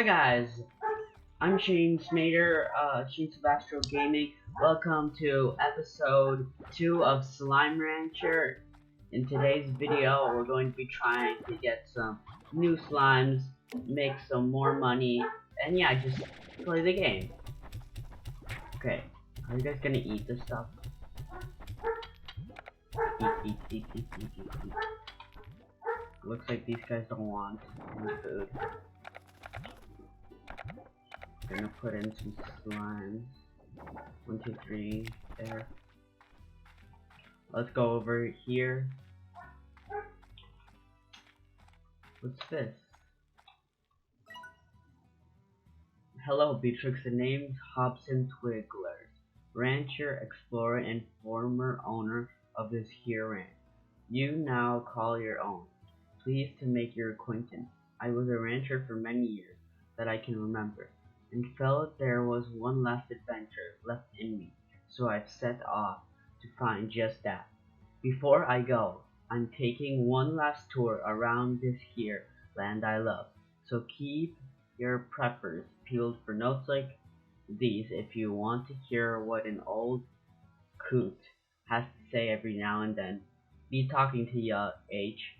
Hi guys, I'm Shane Smader, Shane Sebastro Gaming. Welcome to episode 2 of Slime Rancher. In today's video, we're going to be trying to get some new slimes, make some more money, and yeah, just play the game. Okay, are you guys gonna eat this stuff? Eat. Looks like these guys don't want any food. Gonna put in some slimes. 1, 2, 3, there. Let's go over here. What's this? Hello, Beatrix. The name's Hobson Twiggler, rancher, explorer, and former owner of this here ranch. You now call your own. Pleased to make your acquaintance. I was a rancher for many years that I can remember, and felt there was one last adventure left in me, so I've set off to find just that. Before I go, I'm taking one last tour around this here land I love, so keep your preppers peeled for notes like these if you want to hear what an old coot has to say every now and then. Be talking to ya, H.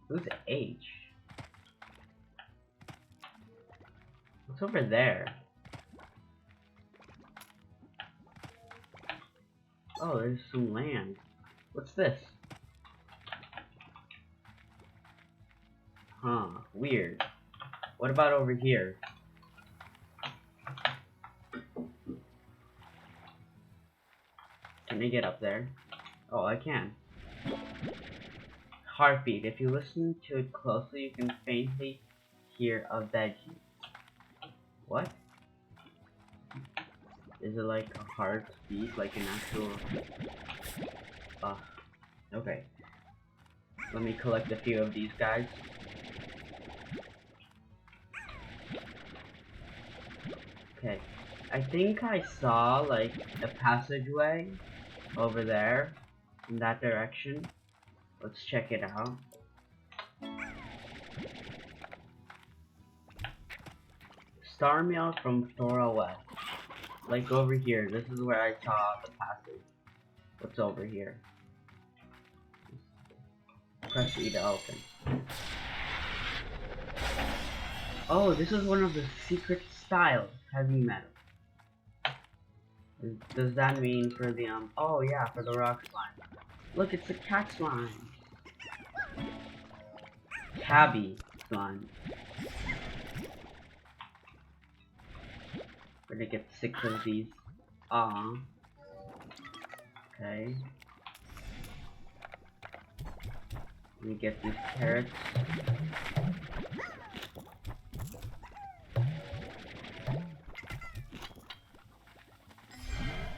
Who's H? What's over there? Oh, there's some land. What's this? Huh, weird. What about over here? Can I get up there? Oh, I can. Heartbeat. If you listen to it closely, you can faintly hear a veggie. What? Is it like a heartbeat, like an actual... okay. Let me collect a few of these guys. Okay. I think I saw, like, a passageway over there, in that direction. Let's check it out. Star Mail from Thora West. Like over here, this is where I saw the passage. What's over here? Press E to open. Oh, this is one of the secret styles, heavy metal. Does that mean for the, oh yeah, for the rock slime. Look, it's a cat slime. Tabby slime. We're gonna get 6 of these. Okay. Let me get these carrots.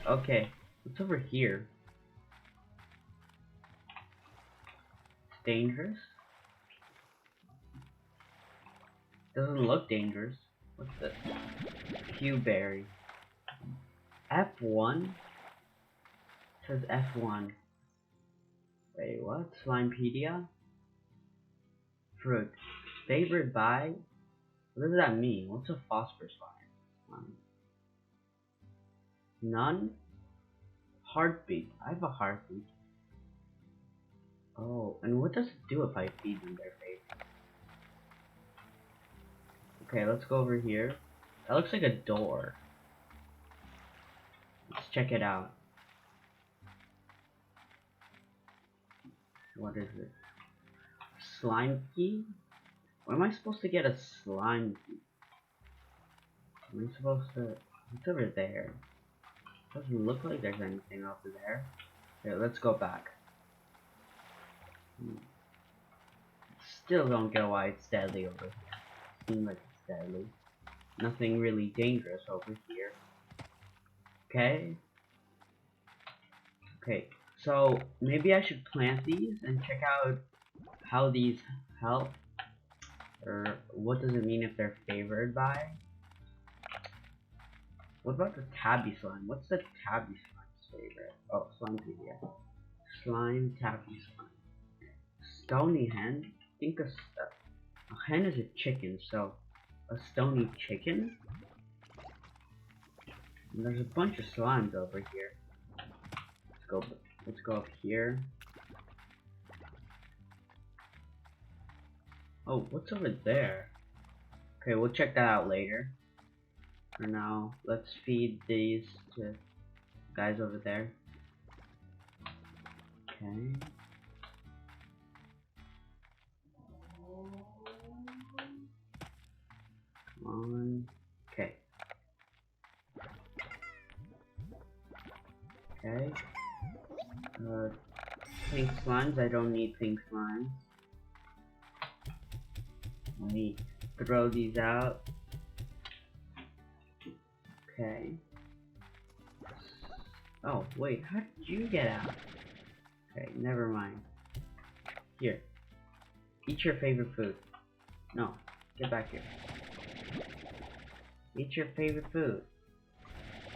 Okay, what's over here? It's dangerous? Doesn't look dangerous. What's this? Pewberry. F1? It says F1. Wait, what? Slimepedia? Fruit. Favored by? What does that mean? What's a phosphor slime? None? Heartbeat. I have a heartbeat. Oh, and what does it do if I feed them their face? Okay, let's go over here. That looks like a door. Let's check it out. What is it? Slime key? When am I supposed to get a slime key? Am I supposed to... What's over there? Doesn't look like there's anything over there. Okay, let's go back. Still don't get why it's deadly over here. Seems like it's deadly. Nothing really dangerous over here. Okay. Okay, so maybe I should plant these and check out how these help. Or what does it mean if they're favored by? What about the tabby slime? What's the tabby slime's favorite? Oh, Slimepedia. Slime tabby slime. Stony hen? I think a hen is a chicken, so A stony chicken? And there's a bunch of slimes over here. Let's go up here. Oh, what's over there? Okay, we'll check that out later. For now, let's feed these to guys over there. Okay. Come on. Okay. Okay. Pink slimes. I don't need pink slimes. Let me throw these out. Okay. Oh, wait. How did you get out? Okay, never mind. Here. Eat your favorite food. No. Get back here. Eat your favorite food.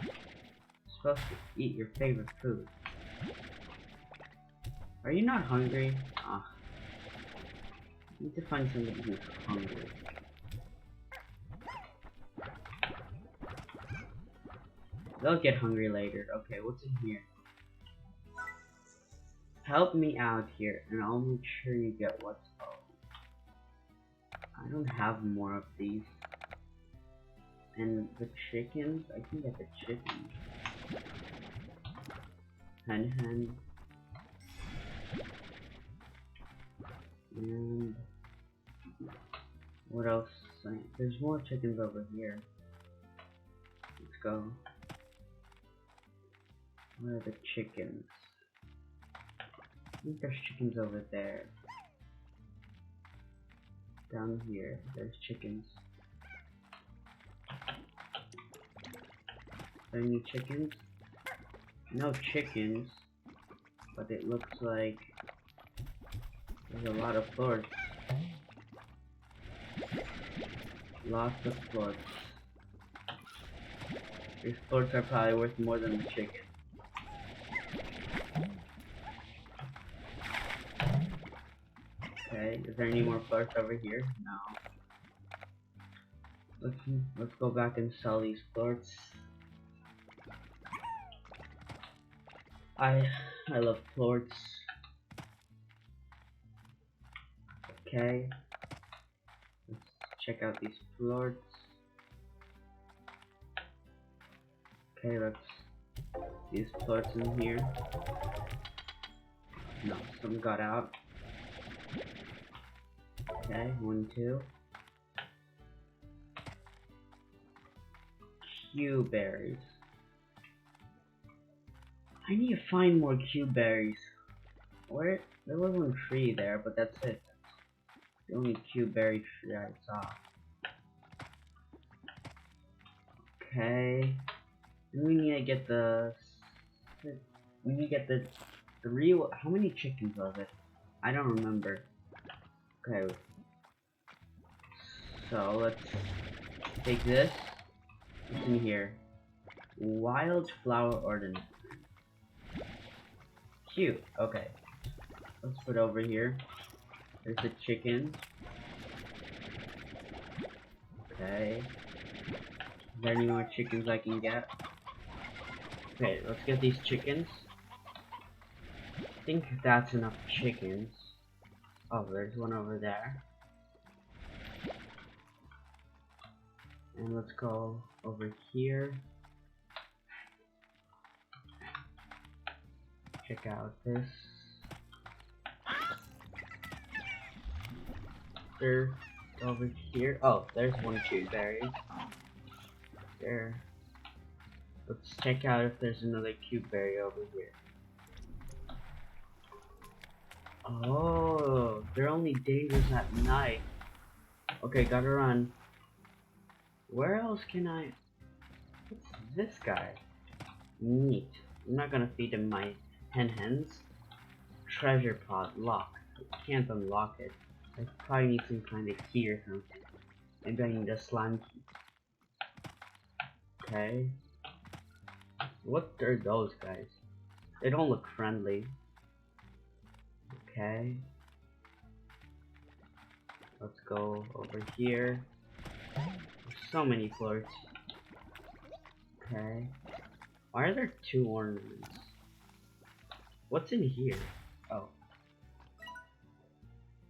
You're supposed to eat your favorite food. Are you not hungry? Ah. I need to find somebody who's hungry. They'll get hungry later. Okay, what's in here? Help me out here, and I'll make sure you get what's owed. I don't have more of these. And the chickens? I can get the chickens. Hen. And what else? There's more chickens over here. Let's go. Where are the chickens? I think there's chickens over there. Down here, there's chickens. Are there any chickens? No chickens, but it looks like there's a lot of floors. Lots of floors. These floors are probably worth more than the chicken. Okay, is there any more floors over here? No. Let's go back and sell these floors. I love floors. Okay. Let's check out these floors. Okay, let's these floors in here. No, some got out. Okay, 1, 2. Q berries. I need to find more Q berries. Where? There was one tree there, but that's it. That's the only Q berry tree I saw. Okay. And we need to get the. We need to get the 3. How many chickens was it? I don't remember. Okay. So let's take this. What's in here? Wildflower ordinance. Cute. Okay. Let's put over here. There's the chickens. Okay. Is there any more chickens I can get? Okay, let's get these chickens. I think that's enough chickens. Oh, there's one over there. And let's go over here. Check out this. There, over here. Oh, there's one Q berry. There. Let's check out if there's another Q berry over here. Oh, they're only dangerous at night. Okay, gotta run. Where else can I? What's this guy? Neat. I'm not gonna feed him my hens. Treasure pod lock. I can't unlock it. I probably need some kind of key or something. Maybe I need a slime key. Okay. What are those guys? They don't look friendly. Okay. Let's go over here. So many floors. Okay. Why are there 2 ornaments? What's in here? Oh.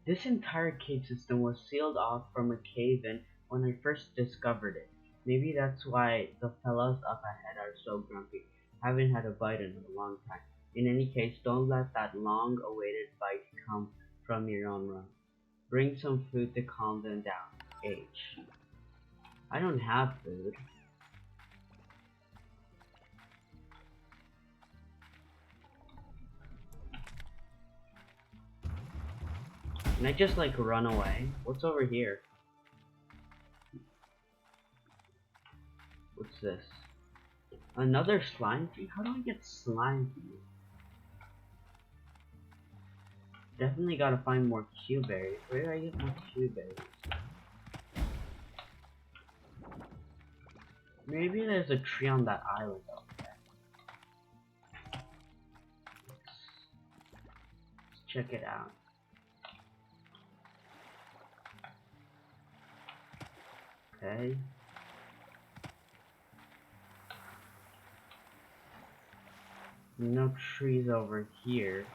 This entire cave system was sealed off from a cave-in when I first discovered it. Maybe that's why the fellows up ahead are so grumpy. Haven't had a bite in a long time. In any case, don't let that long-awaited bite come from your own run. Bring some food to calm them down. H. I don't have food. Can I just like run away? What's over here? What's this? Another slime tree? How do I get slime from you? Definitely gotta find more Q berries. Where do I get more Q berries? Maybe there's a tree on that island over there. Let's check it out. Okay. No trees over here.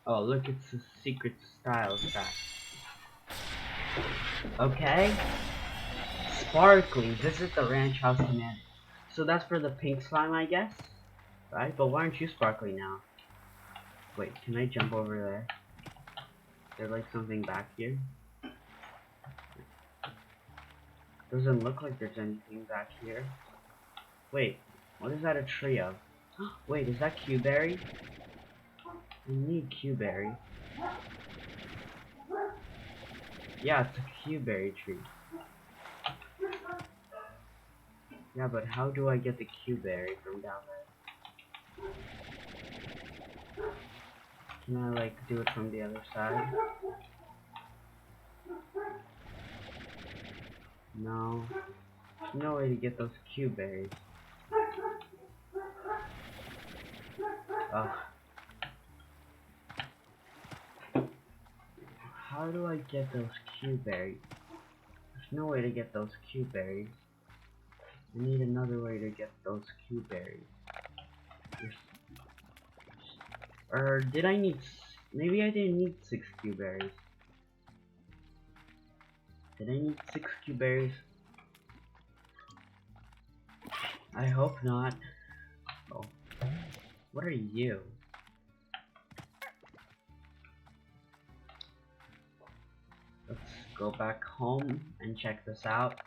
Oh, look, it's a secret style stack. Okay. Sparkly, visit the ranch house command. So that's for the pink slime, I guess? Right? But why aren't you sparkly now? Wait, can I jump over there? Is there like something back here? Doesn't look like there's anything back here. Wait, what is that a tree of? Wait, is that Q-berry? I need Q-berry. Yeah, it's a Q-berry tree. Yeah, but how do I get the Q-berry from down there? Can I like do it from the other side? No. There's no way to get those Q-berries. Ugh. How do I get those Q-berries? There's no way to get those Q-berries. I need another way to get those Q-berries. Or did I need... Maybe I didn't need 6 Q-berries. Did I need 6 Q-berries? I hope not. Oh. What are you? Let's go back home and check this out.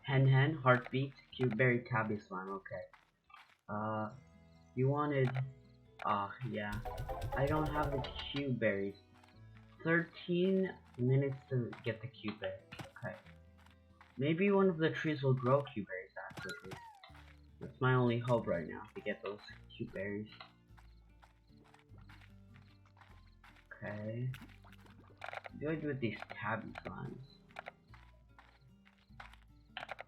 Hen, heartbeat, Q-berry, tabby slime, okay. You wanted... yeah. I don't have the Q-berries. 13 minutes to get the Q-berries, okay. Maybe one of the trees will grow Q-berries actually. That's my only hope right now, to get those Q-berries. Okay. What do I do with these tabby slimes?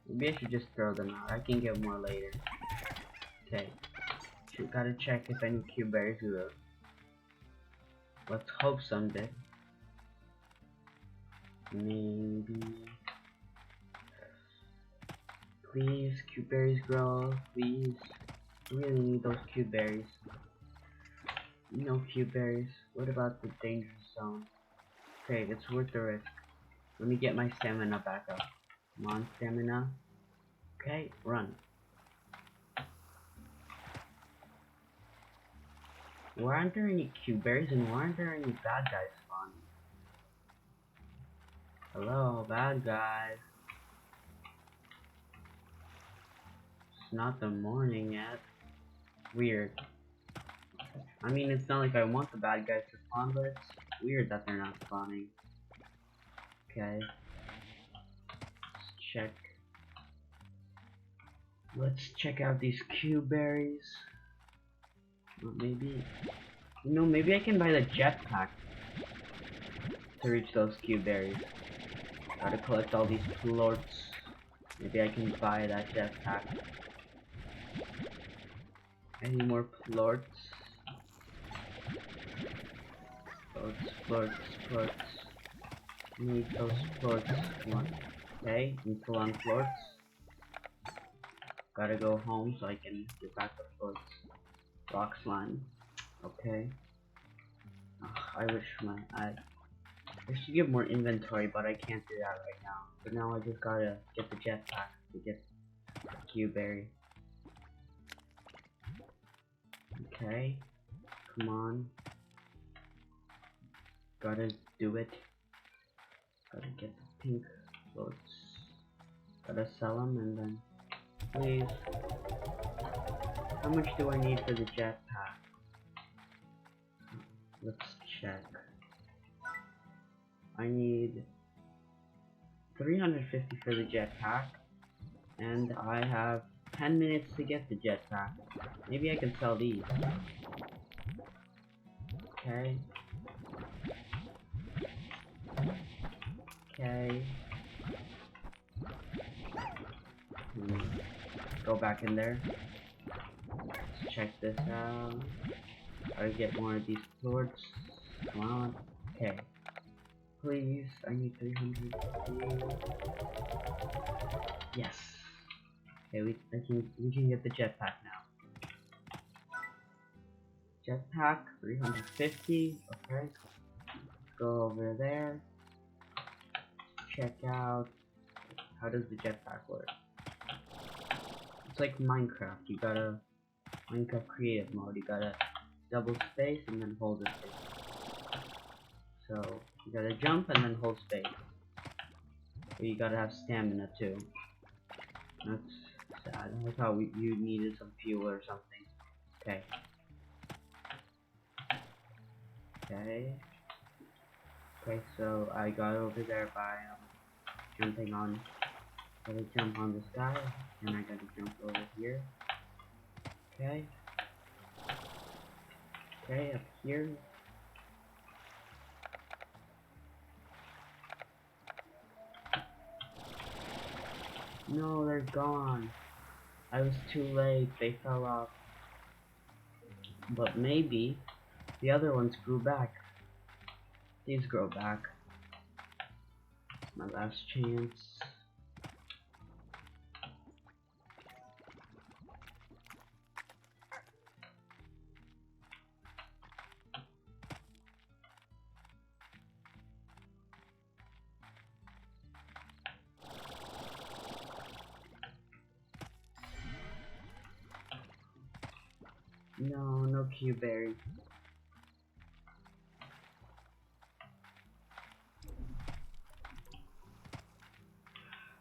Maybe I should just throw them out. I can get more later. Okay. Gotta check if any Q-berries grew. Let's hope some did. Maybe. Please, Q-berries grow. Please. I really need those Q-berries. No Q-berries. What about the danger zone? Okay, it's worth the risk. Let me get my stamina back up. Come on, stamina. Okay, run. Why aren't there any Q-berries and why aren't there any bad guys spawning? Hello, bad guys. It's not the morning yet. Weird. I mean, it's not like I want the bad guys to spawn, but it's weird that they're not spawning. Okay. Let's check. Let's check out these Q-berries. Or maybe... You know, maybe I can buy the jetpack to reach those Q-berries. Gotta collect all these plorts. Maybe I can buy that jetpack. Any more plorts? Plorts. Need those floats. One. Okay, need to learn floats. Gotta go home so I can get back the floats. Rock slime. Okay. Ugh, I wish I should get more inventory, but I can't do that right now. For now, I just gotta get the jetpack to get Q-berry. Okay. Come on. Gotta do it. Gotta get the pink floats. Gotta sell them and then, please. How much do I need for the jetpack? Let's check. I need 350 for the jetpack, and I have 10 minutes to get the jetpack. Maybe I can sell these. Okay. Okay. Go back in there. Let's check this out. Gotta get more of these swords. Come on. Okay. Please, I need 300. Yes. Okay, we can get the jetpack now. Jetpack 350. Okay. Let's go over there. Check out how does the jetpack work. It's like Minecraft. You gotta Minecraft creative mode. You gotta double space and then hold the space. So you gotta jump and then hold space. But you gotta have stamina too. That's sad. I thought you needed some fuel or something. Okay. Okay. Okay, so I got over there by jumping on. Gotta jump on this guy, and I gotta jump over here. Okay. Okay, up here. No, they're gone. I was too late. They fell off. But maybe the other ones grew back. These grow back. My last chance. No, no Q-berry.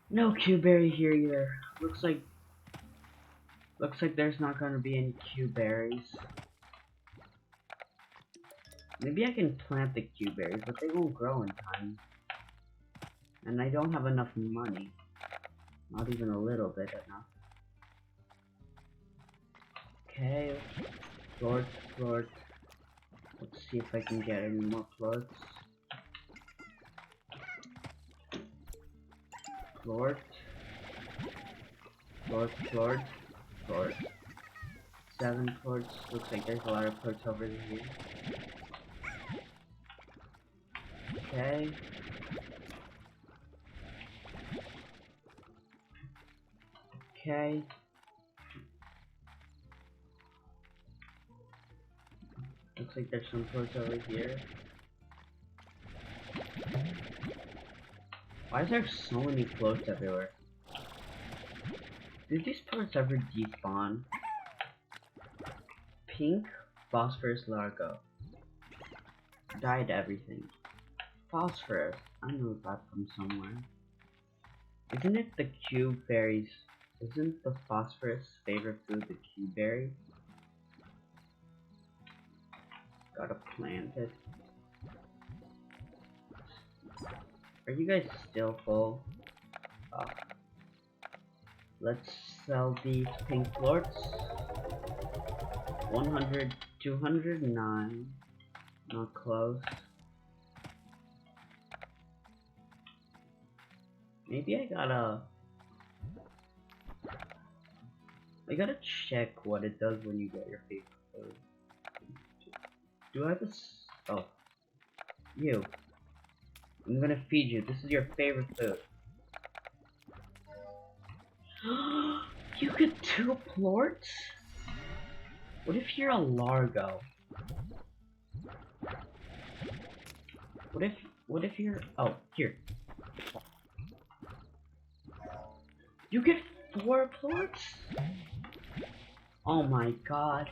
No Q-berry here either. Looks like there's not gonna be any Q-berries. Maybe I can plant the Q-berries, but they won't grow in time. And I don't have enough money. Not even a little bit enough. Okay. Floats, floats. Let's see if I can get any more floats. Float. Float, float, float. 7 floats. Looks like there's a lot of floats over here. Okay. Okay. Looks like there's some floats over here. Why is there so many floats everywhere? Did these floats ever despawn? Pink phosphorus largo. Died everything. Phosphorus. I know that from somewhere. Isn't it the Q-berries? Isn't the phosphorus favorite food the Q-berry? Gotta plant it. Are you guys still full? Let's sell these pink floats. 100, 209. Not close. Maybe I gotta check what it does when you get your favorite food. Do I have a oh, you. I'm gonna feed you. This is your favorite food. You get 2 plorts? What if you're a Largo? What if you're... Oh, here. You get 4 plorts? Oh my god.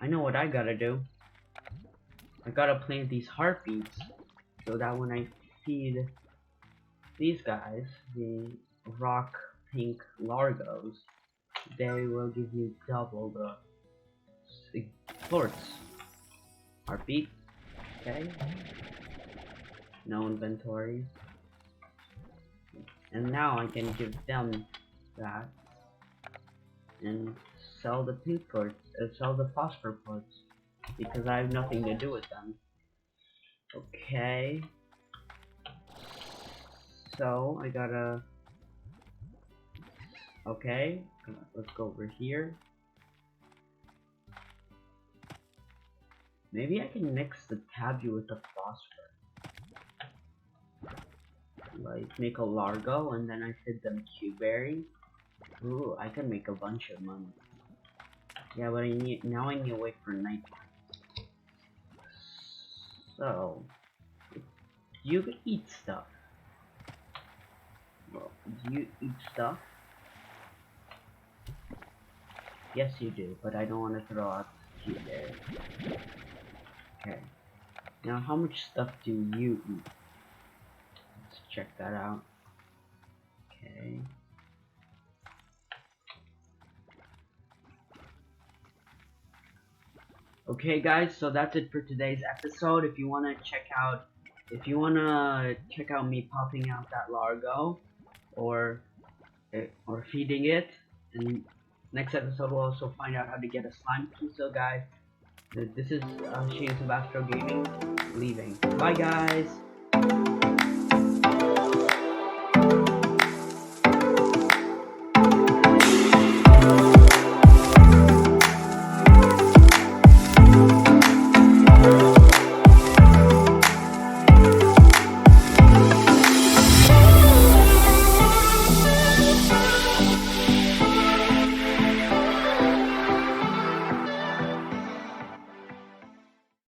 I know what I gotta do. I gotta plant these heartbeats so that when I feed these guys, the rock pink Largos, they will give me double the plorts. Heartbeat. Okay. No inventory. And now I can give them that and sell the pink plorts, sell the phosphor plorts, because I have nothing to do with them. Okay. So I gotta. Okay, let's go over here. Maybe I can mix the tabu with the phosphor. Like make a Largo and then I feed them Q-berry. Ooh, I can make a bunch of money. Yeah, but I need to wait for night. So you can eat stuff. Well, do you eat stuff? Yes, you do, but I don't want to throw out Q-berry. Okay. Now, how much stuff do you eat? Let's check that out. Okay. Okay, guys, so that's it for today's episode. If you wanna check out me popping out that Largo, or feeding it, and next episode we'll also find out how to get a slime key. So, guys, this is Shane Sebastro Gaming leaving. Bye, guys.